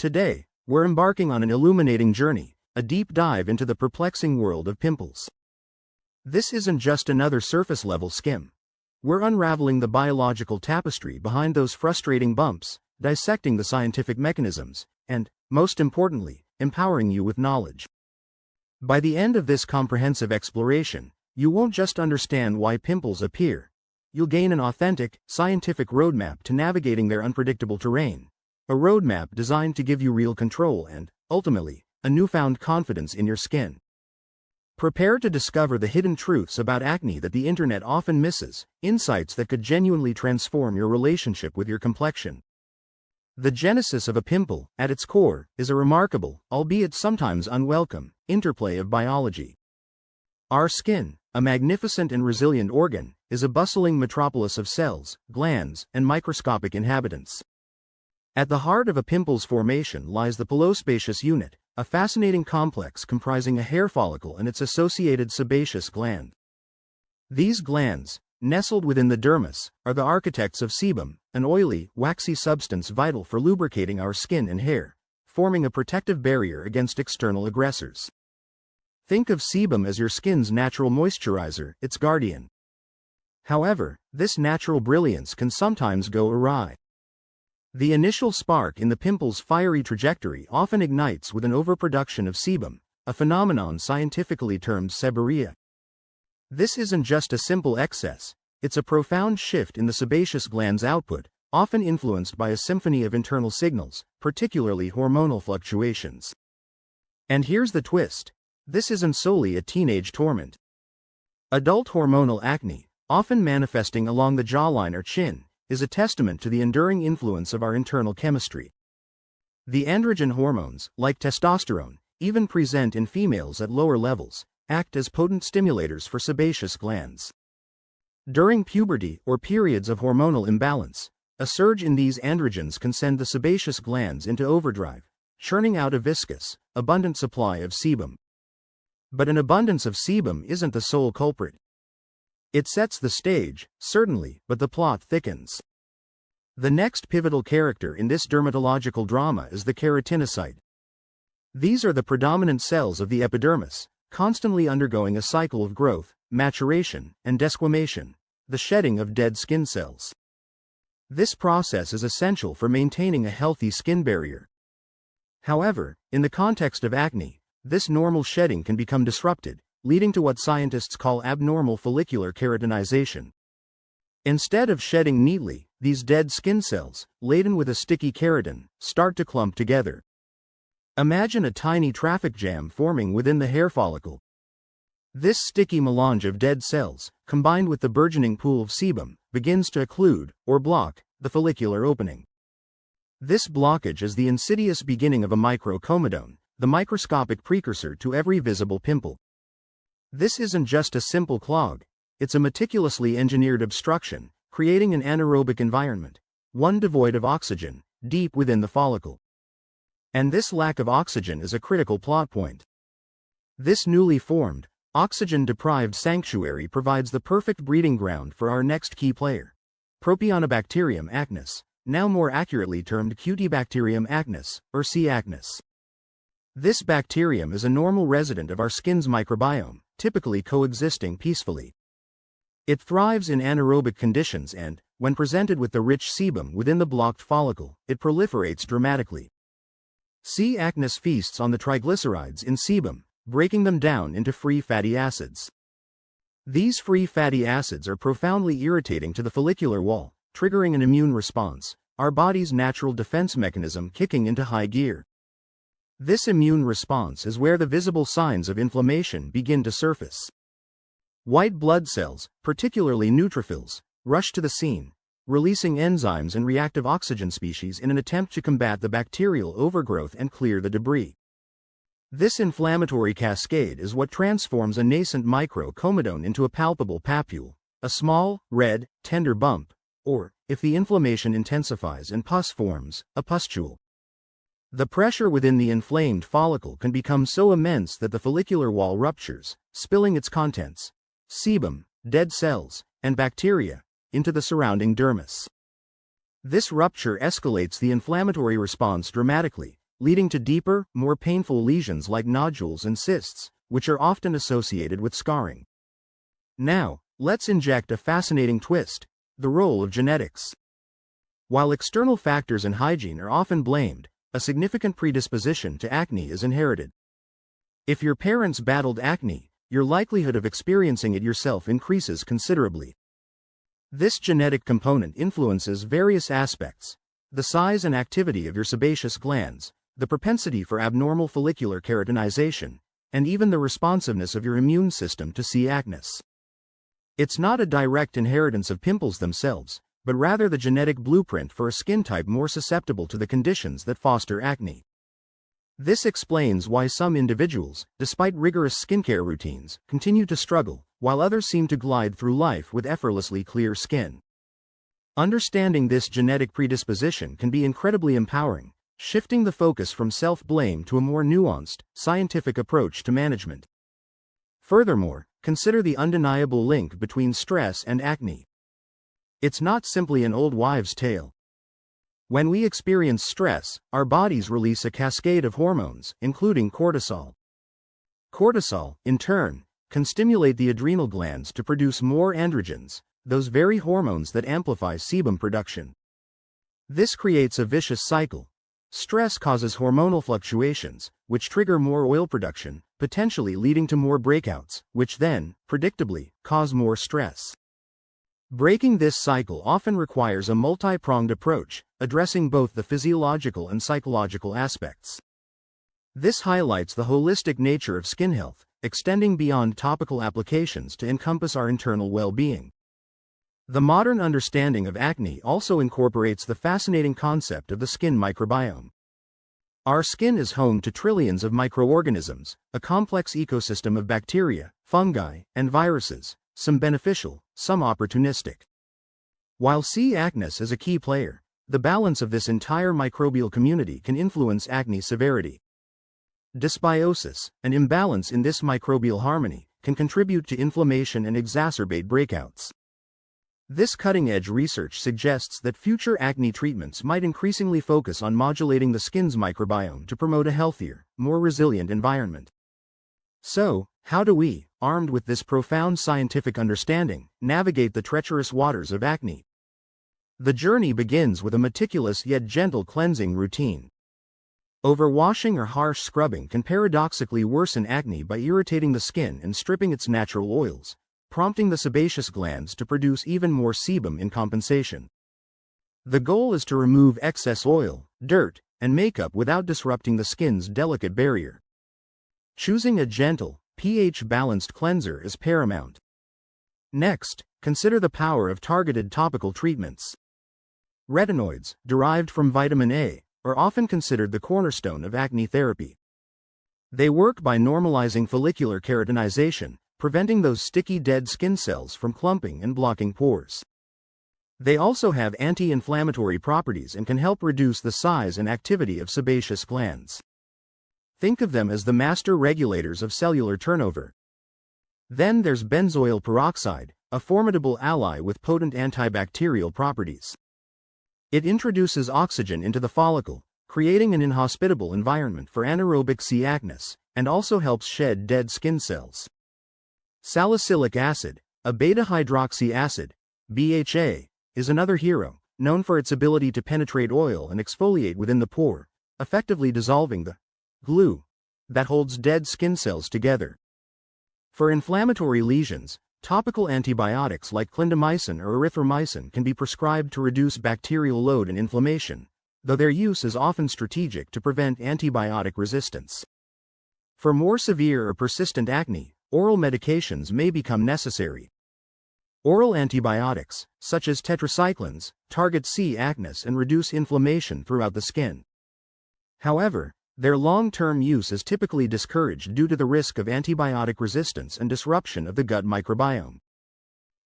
Today, we're embarking on an illuminating journey, a deep dive into the perplexing world of pimples. This isn't just another surface-level skim. We're unraveling the biological tapestry behind those frustrating bumps, dissecting the scientific mechanisms, and, most importantly, empowering you with knowledge. By the end of this comprehensive exploration, you won't just understand why pimples appear. You'll gain an authentic, scientific roadmap to navigating their unpredictable terrain. A roadmap designed to give you real control and, ultimately, a newfound confidence in your skin. Prepare to discover the hidden truths about acne that the internet often misses, insights that could genuinely transform your relationship with your complexion. The genesis of a pimple, at its core, is a remarkable, albeit sometimes unwelcome, interplay of biology. Our skin, a magnificent and resilient organ, is a bustling metropolis of cells, glands, and microscopic inhabitants. At the heart of a pimple's formation lies the pilosebaceous unit, a fascinating complex comprising a hair follicle and its associated sebaceous gland. These glands, nestled within the dermis, are the architects of sebum, an oily, waxy substance vital for lubricating our skin and hair, forming a protective barrier against external aggressors. Think of sebum as your skin's natural moisturizer, its guardian. However, this natural brilliance can sometimes go awry. The initial spark in the pimple's fiery trajectory often ignites with an overproduction of sebum, a phenomenon scientifically termed seborrhea. This isn't just a simple excess, it's a profound shift in the sebaceous gland's output, often influenced by a symphony of internal signals, particularly hormonal fluctuations. And here's the twist. This isn't solely a teenage torment. Adult hormonal acne, often manifesting along the jawline or chin, is a testament to the enduring influence of our internal chemistry. The androgen hormones, like testosterone, even present in females at lower levels, act as potent stimulators for sebaceous glands. During puberty or periods of hormonal imbalance, a surge in these androgens can send the sebaceous glands into overdrive, churning out a viscous, abundant supply of sebum. But an abundance of sebum isn't the sole culprit. It sets the stage, certainly, but the plot thickens. The next pivotal character in this dermatological drama is the keratinocyte. These are the predominant cells of the epidermis, constantly undergoing a cycle of growth, maturation, and desquamation, the shedding of dead skin cells. This process is essential for maintaining a healthy skin barrier. However, in the context of acne, this normal shedding can become disrupted, leading to what scientists call abnormal follicular keratinization. Instead of shedding neatly, these dead skin cells, laden with a sticky keratin, start to clump together. Imagine a tiny traffic jam forming within the hair follicle. This sticky melange of dead cells, combined with the burgeoning pool of sebum, begins to occlude, or block, the follicular opening. This blockage is the insidious beginning of a microcomedone, the microscopic precursor to every visible pimple. This isn't just a simple clog, it's a meticulously engineered obstruction, creating an anaerobic environment, one devoid of oxygen, deep within the follicle. And this lack of oxygen is a critical plot point. This newly formed, oxygen-deprived sanctuary provides the perfect breeding ground for our next key player, Propionibacterium acnes, now more accurately termed Cutibacterium acnes, or C. acnes. This bacterium is a normal resident of our skin's microbiome, typically coexisting peacefully. It thrives in anaerobic conditions and, when presented with the rich sebum within the blocked follicle, it proliferates dramatically. C. acnes feasts on the triglycerides in sebum, breaking them down into free fatty acids. These free fatty acids are profoundly irritating to the follicular wall, triggering an immune response, our body's natural defense mechanism kicking into high gear. This immune response is where the visible signs of inflammation begin to surface. White blood cells, particularly neutrophils, rush to the scene, releasing enzymes and reactive oxygen species in an attempt to combat the bacterial overgrowth and clear the debris. This inflammatory cascade is what transforms a nascent microcomedone into a palpable papule, a small, red, tender bump, or, if the inflammation intensifies and pus forms, a pustule. The pressure within the inflamed follicle can become so immense that the follicular wall ruptures, spilling its contents, sebum, dead cells, and bacteria, into the surrounding dermis. This rupture escalates the inflammatory response dramatically, leading to deeper, more painful lesions like nodules and cysts, which are often associated with scarring. Now, let's inject a fascinating twist: the role of genetics. While external factors and hygiene are often blamed, a significant predisposition to acne is inherited. If your parents battled acne, your likelihood of experiencing it yourself increases considerably. This genetic component influences various aspects: the size and activity of your sebaceous glands, the propensity for abnormal follicular keratinization, and even the responsiveness of your immune system to C. acnes. It's not a direct inheritance of pimples themselves, but rather the genetic blueprint for a skin type more susceptible to the conditions that foster acne. This explains why some individuals, despite rigorous skincare routines, continue to struggle, while others seem to glide through life with effortlessly clear skin. Understanding this genetic predisposition can be incredibly empowering, shifting the focus from self-blame to a more nuanced, scientific approach to management. Furthermore, consider the undeniable link between stress and acne. It's not simply an old wives' tale. When we experience stress, our bodies release a cascade of hormones, including cortisol. Cortisol, in turn, can stimulate the adrenal glands to produce more androgens, those very hormones that amplify sebum production. This creates a vicious cycle. Stress causes hormonal fluctuations, which trigger more oil production, potentially leading to more breakouts, which then, predictably, cause more stress. Breaking this cycle often requires a multi-pronged approach, addressing both the physiological and psychological aspects. This highlights the holistic nature of skin health, extending beyond topical applications to encompass our internal well-being. The modern understanding of acne also incorporates the fascinating concept of the skin microbiome. Our skin is home to trillions of microorganisms, a complex ecosystem of bacteria, fungi, and viruses, some beneficial, some opportunistic. While C. acnes is a key player, the balance of this entire microbial community can influence acne severity. Dysbiosis, an imbalance in this microbial harmony, can contribute to inflammation and exacerbate breakouts. This cutting-edge research suggests that future acne treatments might increasingly focus on modulating the skin's microbiome to promote a healthier, more resilient environment. So, how do we, armed with this profound scientific understanding, navigate the treacherous waters of acne? The journey begins with a meticulous yet gentle cleansing routine. Overwashing or harsh scrubbing can paradoxically worsen acne by irritating the skin and stripping its natural oils, prompting the sebaceous glands to produce even more sebum in compensation. The goal is to remove excess oil, dirt, and makeup without disrupting the skin's delicate barrier. Choosing a gentle, pH-balanced cleanser is paramount. Next, consider the power of targeted topical treatments. Retinoids, derived from vitamin A, are often considered the cornerstone of acne therapy. They work by normalizing follicular keratinization, preventing those sticky dead skin cells from clumping and blocking pores. They also have anti-inflammatory properties and can help reduce the size and activity of sebaceous glands. Think of them as the master regulators of cellular turnover. Then there's benzoyl peroxide, a formidable ally with potent antibacterial properties. It introduces oxygen into the follicle, creating an inhospitable environment for anaerobic C. acnes, and also helps shed dead skin cells. Salicylic acid, a beta-hydroxy acid, BHA, is another hero, known for its ability to penetrate oil and exfoliate within the pore, effectively dissolving the glue that holds dead skin cells together. For inflammatory lesions, topical antibiotics like clindamycin or erythromycin can be prescribed to reduce bacterial load and inflammation, though their use is often strategic to prevent antibiotic resistance. For more severe or persistent acne, oral medications may become necessary. Oral antibiotics, such as tetracyclines, target C. acnes and reduce inflammation throughout the skin. However, their long-term use is typically discouraged due to the risk of antibiotic resistance and disruption of the gut microbiome.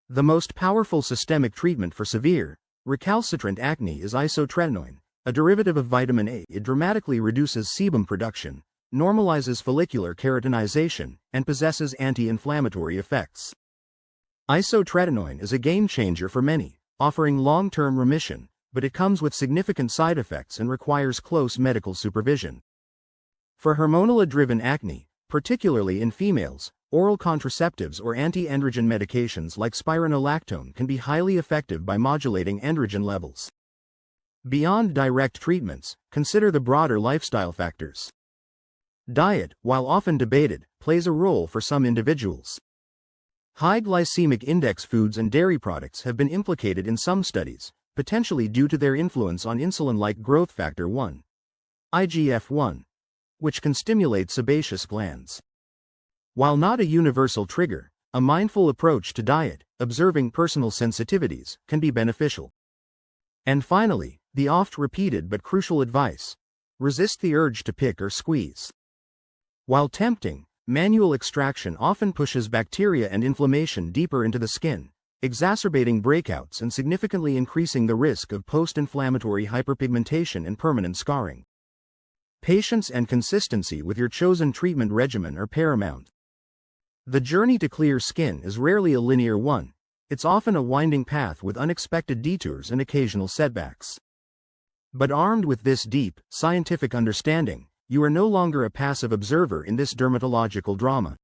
The most powerful systemic treatment for severe, recalcitrant acne is isotretinoin, a derivative of vitamin A. It dramatically reduces sebum production, normalizes follicular keratinization, and possesses anti-inflammatory effects. Isotretinoin is a game-changer for many, offering long-term remission, but it comes with significant side effects and requires close medical supervision. For hormonal-driven acne, particularly in females, oral contraceptives or anti-androgen medications like spironolactone can be highly effective by modulating androgen levels. Beyond direct treatments, consider the broader lifestyle factors. Diet, while often debated, plays a role for some individuals. High glycemic index foods and dairy products have been implicated in some studies, potentially due to their influence on insulin-like growth factor 1, IGF-1, which can stimulate sebaceous glands. While not a universal trigger, a mindful approach to diet, observing personal sensitivities, can be beneficial. And finally, the oft-repeated but crucial advice: resist the urge to pick or squeeze. While tempting, manual extraction often pushes bacteria and inflammation deeper into the skin, exacerbating breakouts and significantly increasing the risk of post-inflammatory hyperpigmentation and permanent scarring. Patience and consistency with your chosen treatment regimen are paramount. The journey to clear skin is rarely a linear one. It's often a winding path with unexpected detours and occasional setbacks. But armed with this deep, scientific understanding, you are no longer a passive observer in this dermatological drama.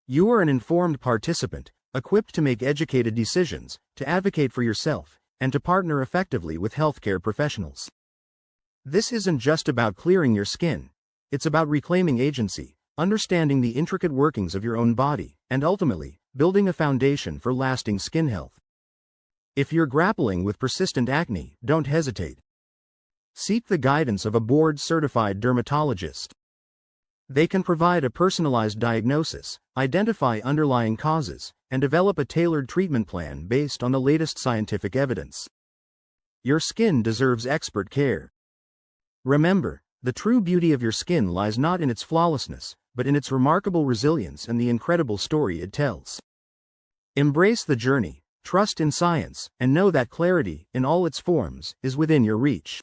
You are an informed participant, equipped to make educated decisions, to advocate for yourself, and to partner effectively with healthcare professionals. This isn't just about clearing your skin, it's about reclaiming agency, understanding the intricate workings of your own body, and ultimately, building a foundation for lasting skin health. If you're grappling with persistent acne, don't hesitate. Seek the guidance of a board-certified dermatologist. They can provide a personalized diagnosis, identify underlying causes, and develop a tailored treatment plan based on the latest scientific evidence. Your skin deserves expert care. Remember, the true beauty of your skin lies not in its flawlessness, but in its remarkable resilience and the incredible story it tells. Embrace the journey, trust in science, and know that clarity, in all its forms, is within your reach.